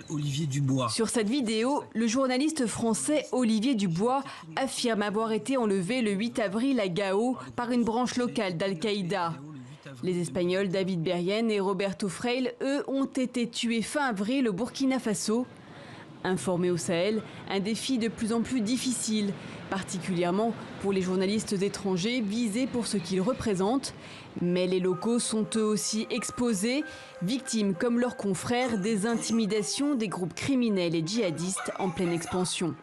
Olivier Dubois. Sur cette vidéo, le journaliste français Olivier Dubois affirme avoir été enlevé le 8 avril à Gao par une branche locale d'Al-Qaïda. Les Espagnols David Berrien et Roberto Freil, eux, ont été tués fin avril au Burkina Faso. Informer au Sahel, un défi de plus en plus difficile, particulièrement pour les journalistes étrangers visés pour ce qu'ils représentent. Mais les locaux sont eux aussi exposés, victimes comme leurs confrères des intimidations des groupes criminels et djihadistes en pleine expansion.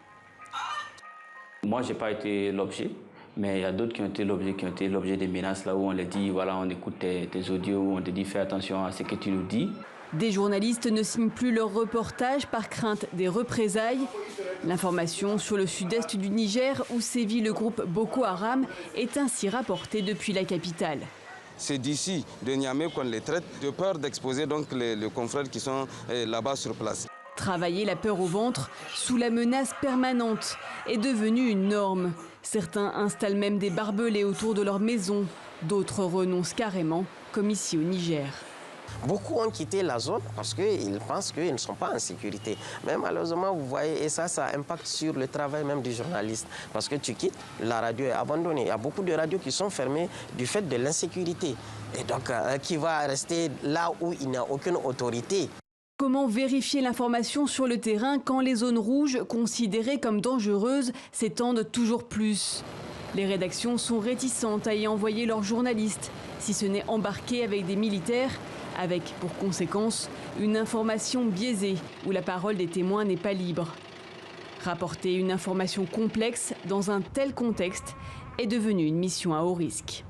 Moi, je n'ai pas été l'objet, mais il y a d'autres qui ont été l'objet des menaces, là où on les dit, voilà, on écoute tes audios, où on te dit fais attention à ce que tu nous dis. Des journalistes ne signent plus leurs reportages par crainte des représailles. L'information sur le sud-est du Niger, où sévit le groupe Boko Haram, est ainsi rapportée depuis la capitale. C'est d'ici, de Niamey, qu'on les traite, de peur d'exposer donc les confrères qui sont là-bas sur place. Travailler la peur au ventre, sous la menace permanente, est devenu une norme. Certains installent même des barbelés autour de leur maison. D'autres renoncent carrément, comme ici au Niger. Beaucoup ont quitté la zone parce qu'ils pensent qu'ils ne sont pas en sécurité. Mais malheureusement, vous voyez, et ça impacte sur le travail même du journaliste. Parce que tu quittes, la radio est abandonnée. Il y a beaucoup de radios qui sont fermées du fait de l'insécurité. Et donc, qui va rester là où il n'y a aucune autorité. Comment vérifier l'information sur le terrain quand les zones rouges, considérées comme dangereuses, s'étendent toujours plus? Les rédactions sont réticentes à y envoyer leurs journalistes, si ce n'est embarqués avec des militaires, avec pour conséquence une information biaisée où la parole des témoins n'est pas libre. Rapporter une information complexe dans un tel contexte est devenu une mission à haut risque.